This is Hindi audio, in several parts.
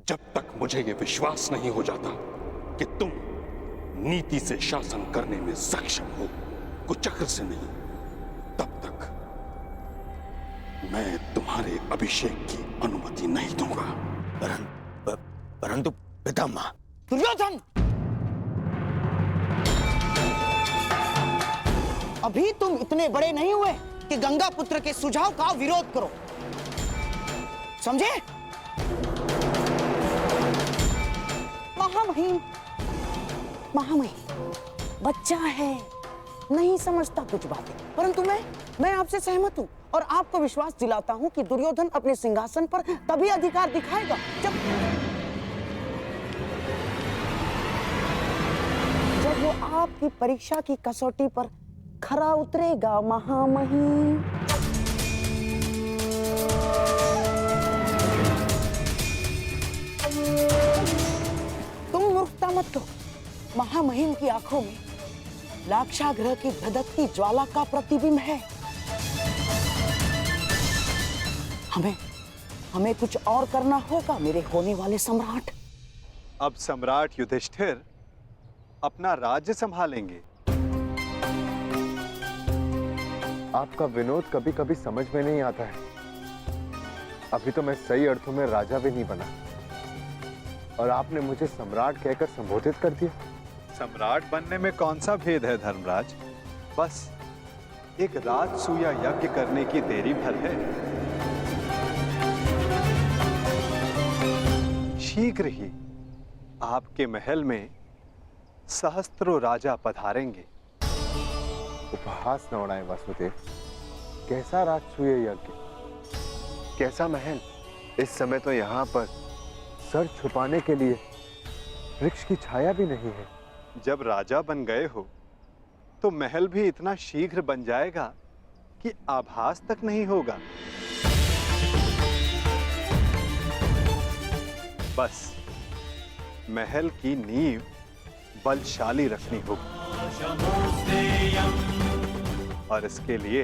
जब तक मुझे यह विश्वास नहीं हो जाता कि तुम नीति से शासन करने में सक्षम हो, कुचक्र से नहीं, तब तक मैं तुम्हारे अभिषेक की अनुमति नहीं दूंगा। परंतु पितामह। दुर्योधन, अभी तुम इतने बड़े नहीं हुए कि गंगा पुत्र के सुझाव का विरोध करो, समझे? महामहिम बच्चा है, नहीं समझता कुछ बातें, परंतु मैं आपसे सहमत हूं और आपको विश्वास दिलाता हूं कि दुर्योधन अपने सिंहासन पर तभी अधिकार दिखाएगा जब वो आपकी परीक्षा की कसौटी पर खरा उतरेगा। महामहिम, तुम मूर्खता मत करो। महामहिम की आंखों में लाक्षागृह की धधकती ज्वाला का प्रतिबिंब है। हमें कुछ और करना होगा मेरे होने वाले सम्राट। अब सम्राट युधिष्ठिर अपना राज्य संभालेंगे। आपका विनोद कभी कभी समझ में नहीं आता है। अभी तो मैं सही अर्थों में राजा भी नहीं बना और आपने मुझे सम्राट कहकर संबोधित कर दिया। सम्राट बनने में कौन सा भेद है धर्मराज? बस एक राजसूया यज्ञ करने की देरी भर है। शीघ्र ही आपके महल में सहस्त्रों राजा पधारेंगे। उपहास न उड़ाएं वासुदेव। कैसा राजसूय यज्ञ, कैसा महल? इस समय तो यहाँ पर सर छुपाने के लिए वृक्ष की छाया भी नहीं है। जब राजा बन गए हो तो महल भी इतना शीघ्र बन जाएगा कि आभास तक नहीं होगा। बस महल की नींव बलशाली रखनी होगी और इसके लिए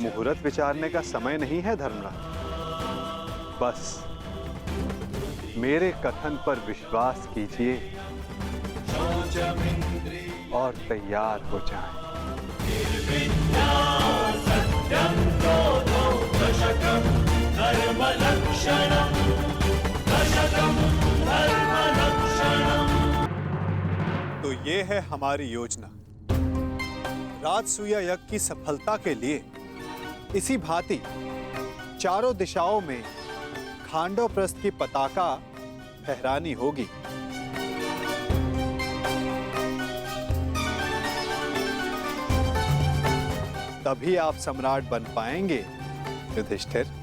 मुहूर्त विचारने का समय नहीं है धर्मराज। बस मेरे कथन पर विश्वास कीजिए और तैयार हो जाएं। तो ये है हमारी योजना। राजसूया यज्ञ की सफलता के लिए इसी भांति चारों दिशाओं में खांडवप्रस्थ की पताका फहरानी होगी। तभी आप सम्राट बन पाएंगे युधिष्ठिर।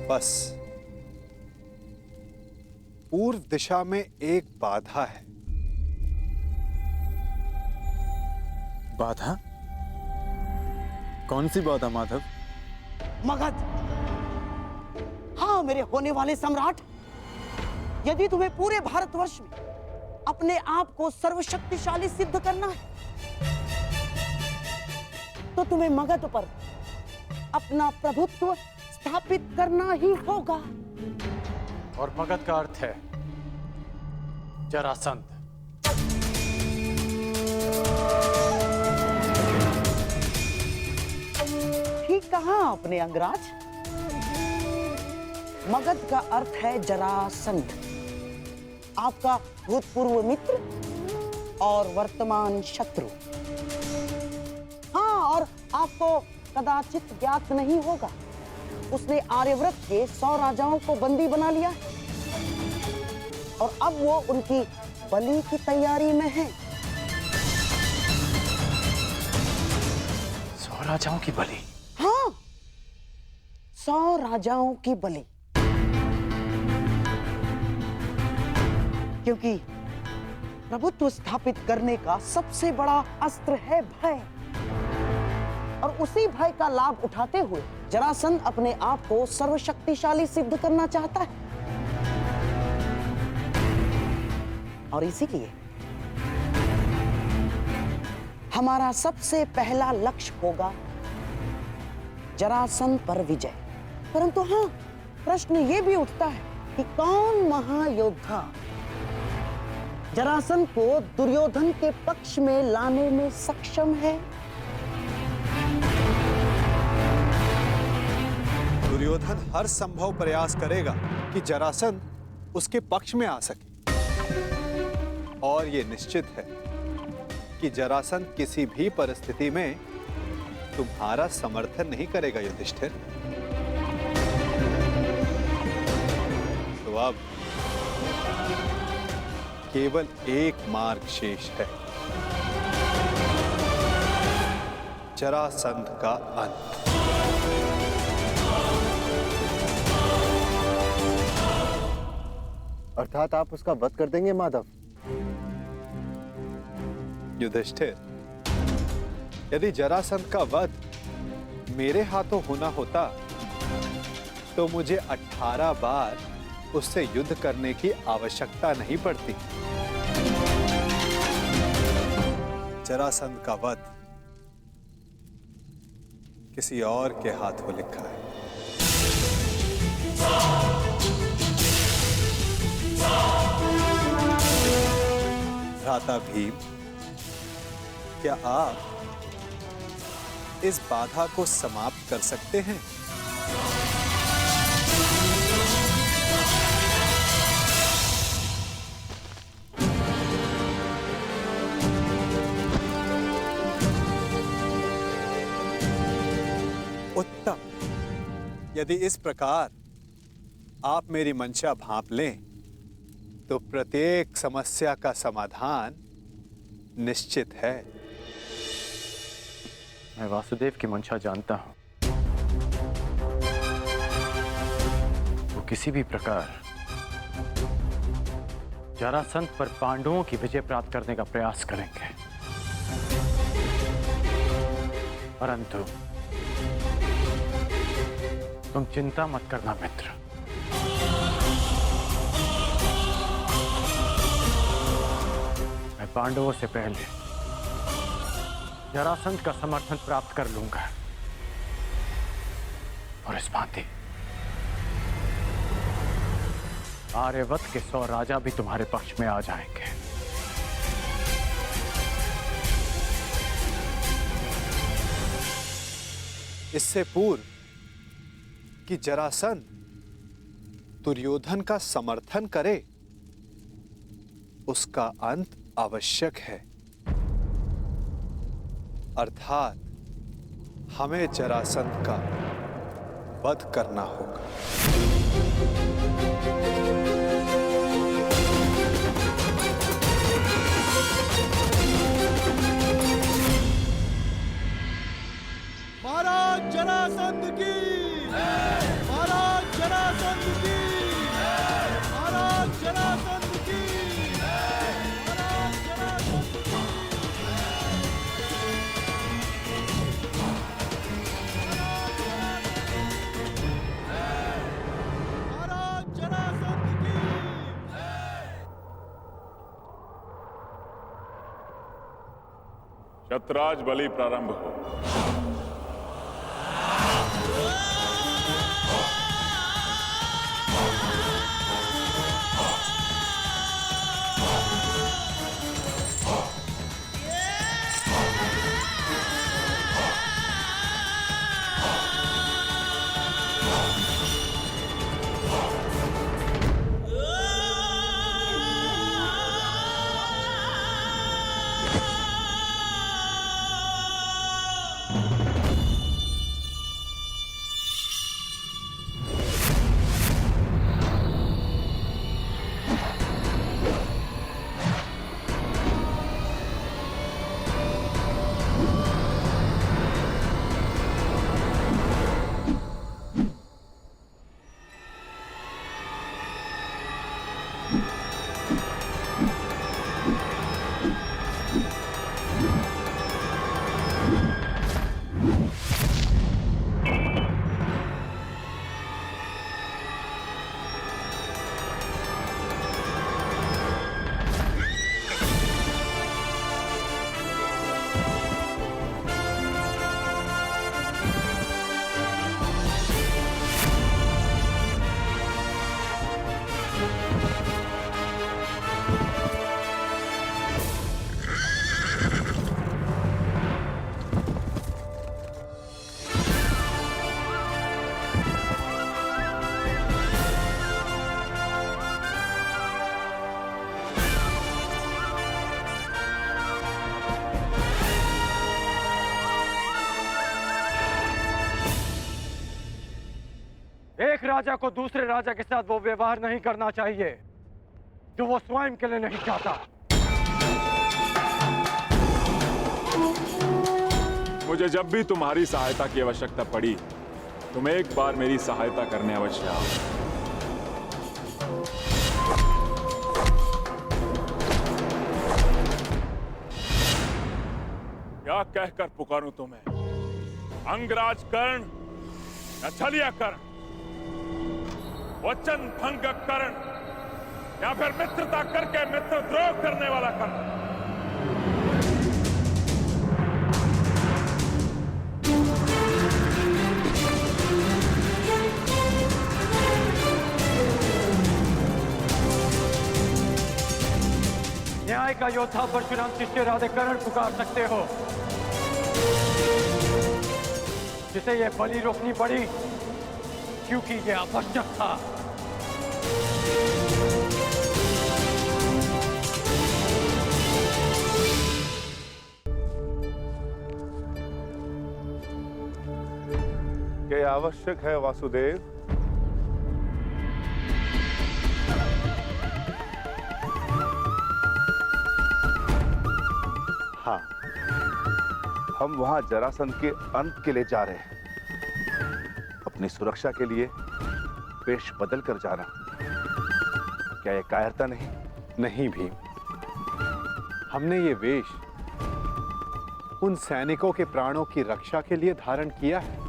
बस पूर्व दिशा में एक बाधा है। बाधा? कौन सी बाधा माधव? मगध। हाँ मेरे होने वाले सम्राट, यदि तुम्हें पूरे भारतवर्ष में अपने आप को सर्वशक्तिशाली सिद्ध करना है तो तुम्हें मगध पर अपना प्रभुत्व स्थापित करना ही होगा। और मगध का अर्थ है जरासंध। ठीक कहा आपने अंगराज। मगध का अर्थ है जरासंध, आपका भूतपूर्व मित्र और वर्तमान शत्रु। हाँ, और आपको कदाचित ज्ञात नहीं होगा, उसने आर्यव्रत के 100 राजाओं को बंदी बना लिया है और अब वो उनकी बलि की तैयारी में है। 100 राजाओं की बलि? हाँ, 100 राजाओं की बलि। क्योंकि प्रभुत्व स्थापित करने का सबसे बड़ा अस्त्र है भय, और उसी भय का लाभ उठाते हुए जरासंध अपने आप को सर्वशक्तिशाली सिद्ध करना चाहता है। और इसीलिए हमारा सबसे पहला लक्ष्य होगा जरासंध पर विजय। परंतु हाँ, प्रश्न ये भी उठता है कि कौन महायोद्धा जरासंध को दुर्योधन के पक्ष में लाने में सक्षम है? दुर्योधन हर संभव प्रयास करेगा कि जरासंध उसके पक्ष में आ सके, और यह निश्चित है कि जरासंध किसी भी परिस्थिति में तुम्हारा समर्थन नहीं करेगा युधिष्ठिर। तो अब केवल एक मार्ग शेष है, जरासंध का अंत। अर्थात आप उसका वध कर देंगे माधव? युधिष्ठिर, यदि जरासंध का वध मेरे हाथों होना होता तो मुझे 18 बार उससे युद्ध करने की आवश्यकता नहीं पड़ती। जरासंध का वध किसी और के हाथों लिखा है। भ्राता भीम, क्या आप इस बाधा को समाप्त कर सकते हैं? उत्तम। यदि इस प्रकार आप मेरी मंशा भांप लें तो प्रत्येक समस्या का समाधान निश्चित है। मैं वासुदेव की मंशा जानता हूं। वो किसी भी प्रकार जरासंध पर पांडवों की विजय प्राप्त करने का प्रयास करेंगे, परंतु तुम चिंता मत करना मित्र। मैं पांडवों से पहले जरासंध का समर्थन प्राप्त कर लूंगा, और इस भांति आर्यवत के 100 राजा भी तुम्हारे पक्ष में आ जाएंगे। इससे पूर्व कि जरासंध दुर्योधन का समर्थन करे, उसका अंत आवश्यक है। अर्थात हमें जरासंध का वध करना होगा। महाराज जरासंध की, महाराज जरासंध की, महाराज जरासंध की, महाराज जरासंध की। महाराज जरासंध की। शतराज बलि प्रारंभ हो। एक राजा को दूसरे राजा के साथ वो व्यवहार नहीं करना चाहिए जो वो स्वयं के लिए नहीं चाहता। मुझे जब भी तुम्हारी सहायता की आवश्यकता पड़ी तुम एक बार मेरी सहायता करने अवश्य आओ। क्या कहकर पुकारूं तुम्हें? अंगराज कर्ण या छलिया कर्ण, वचन भंग कर्ण या फिर मित्रता करके मित्रद्रोह करने वाला कर्ण? न्याय का योद्धा परशुराम शिष्य राधे कर्ण पुकार सकते हो, जिसे ये बलि रोकनी पड़ी क्योंकि ये आवश्यक था। क्या आवश्यक है वासुदेव? हाँ, हम वहां जरासंध के अंत के लिए जा रहे हैं। अपनी सुरक्षा के लिए वेश बदल कर जाना क्या ये कायरता नहीं? नहीं भीम, हमने ये वेश उन सैनिकों के प्राणों की रक्षा के लिए धारण किया है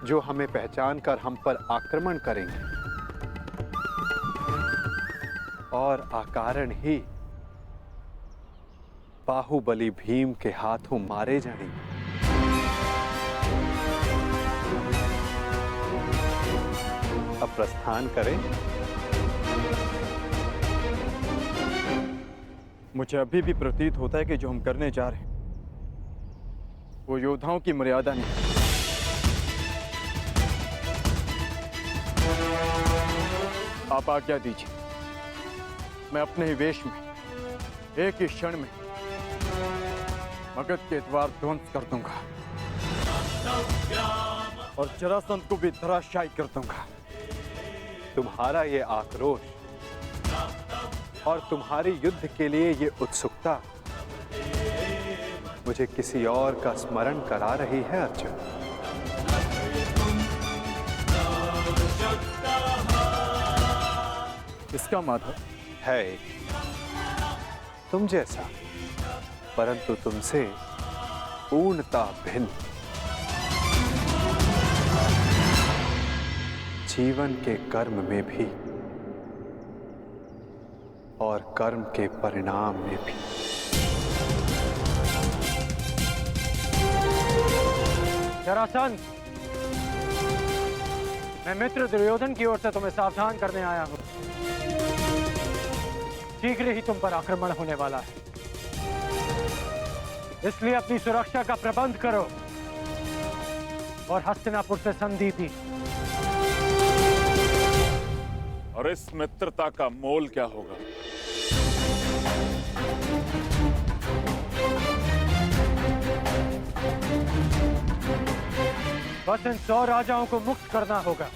जो हमें पहचान कर हम पर आक्रमण करेंगे और अकारण ही बाहुबली भीम के हाथों मारे जाएंगे। अब प्रस्थान करें। मुझे अभी भी प्रतीत होता है कि जो हम करने जा रहे हैं वो योद्धाओं की मर्यादा नहीं। आप आज्ञा दीजिए, मैं अपने ही वेश में एक ही क्षण में मगध के द्वार ध्वंस कर दूंगा और जरासंध को भी धराशायी कर दूंगा। तुम्हारा ये आक्रोश और तुम्हारी युद्ध के लिए ये उत्सुकता मुझे किसी और का स्मरण करा रही है अर्जुन। इसका माधव है एक तुम जैसा, परंतु तुमसे पूर्णता भिन्न। जीवन के कर्म में भी और कर्म के परिणाम में भी। जरासंध, मैं मित्र दुर्योधन की ओर से तुम्हें सावधान करने आया हूं। शीघ्र ही तुम पर आक्रमण होने वाला है, इसलिए अपनी सुरक्षा का प्रबंध करो और हस्तिनापुर से संधि भी। और इस मित्रता का मोल क्या होगा? बस इन 100 राजाओं को मुक्त करना होगा।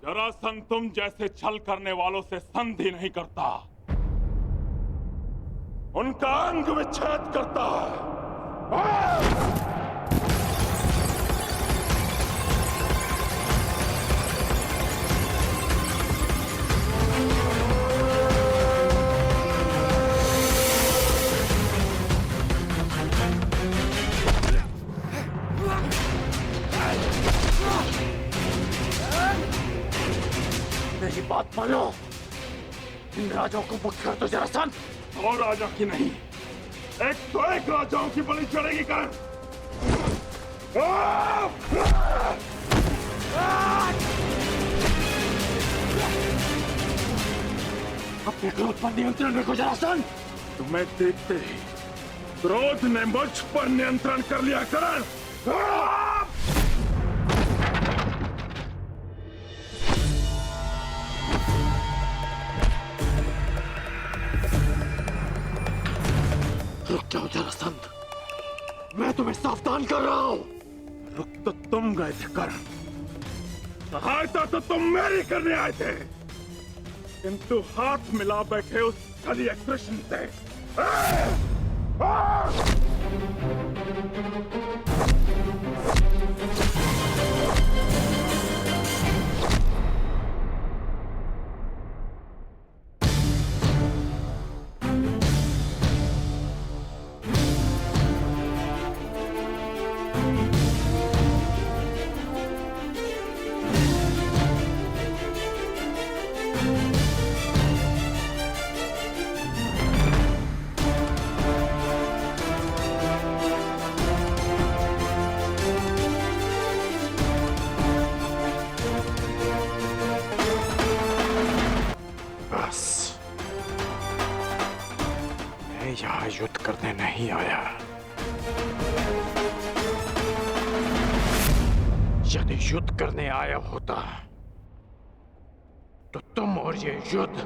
जरासंध तुम जैसे छल करने वालों से संधि नहीं करता, उनका अंग विच्छेद करता है। मेरी बात मानो, इन राजाओं को मुक्त कर दो जरासंध। और राजा की नहीं, एक तो एक राजाओं की बलि चढ़ेगी कर। अपने क्रोध पर नियंत्रण रखो जरासंध। तुम्हें देखते ही क्रोध ने मुझ पर नियंत्रण कर लिया करण। रुक जाओ जरासंध, मैं तुम्हें सावधान कर रहा हूं। रुक तो तुम गए थे करण, सहायता तो तुम मेरी करने आए थे, किंतु हाथ मिला बैठे उस छलिया कृष्ण से। यहाँ युद्ध करने नहीं आया। यदि युद्ध करने आया होता तो तुम और ये युद्ध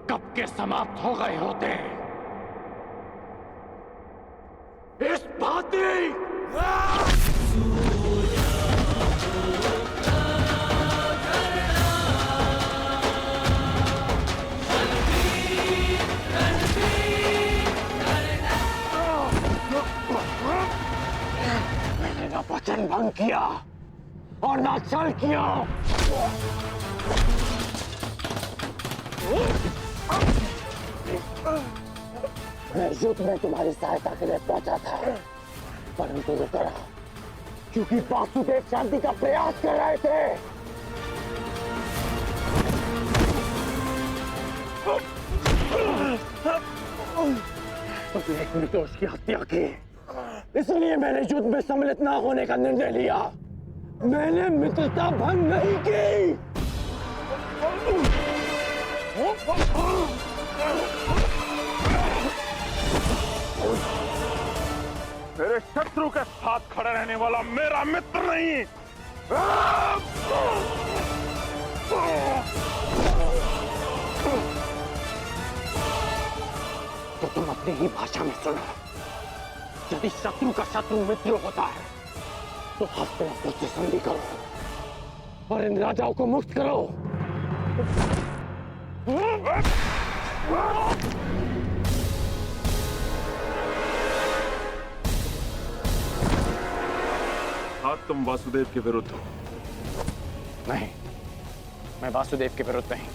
कब के समाप्त हो गए होते। इस भांति वचन भंग किया और ना छल किया। मैं युद्ध में तुम्हारी सहायता के लिए पहुंचा था, परंतु ये करा क्योंकि वासुदेव शांति का प्रयास कर रहे थे। तुमने एक निर्दोष की हत्या की, इसलिए मैंने युद्ध में सम्मिलित ना होने का निर्णय लिया। मैंने मित्रता भंग नहीं की। मेरे शत्रु के साथ खड़ा रहने वाला मेरा मित्र नहीं। तो तुम अपनी ही भाषा में सुनो। यदि शत्रु का शत्रु मित्र होता है तो हस्तिनापुर से संधि करो और इन राजाओं को मुक्त करो। आज तुम वासुदेव के विरुद्ध हो। नहीं, मैं वासुदेव के विरुद्ध नहीं,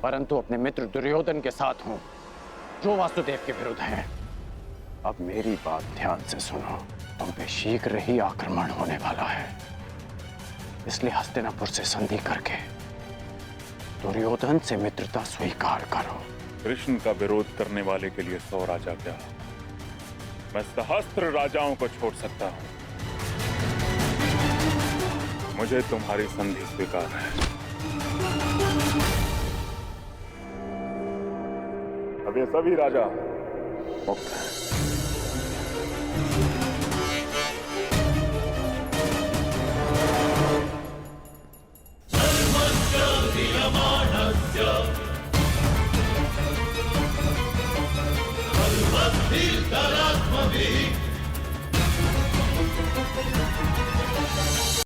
परंतु अपने मित्र दुर्योधन के साथ हूं, जो वासुदेव के विरुद्ध है। अब मेरी बात ध्यान से सुनो। तुम पे शीघ्र ही आक्रमण होने वाला है, इसलिए हस्तिनापुर से संधि करके दुर्योधन से मित्रता स्वीकार करो। कृष्ण का विरोध करने वाले के लिए 100 राजा क्या, मैं सहस्त्र राजाओं को छोड़ सकता हूं। मुझे तुम्हारी संधि स्वीकार है। अब ये सभी राजा मुक्त हैं। सर्वसिद्धरात्मभिः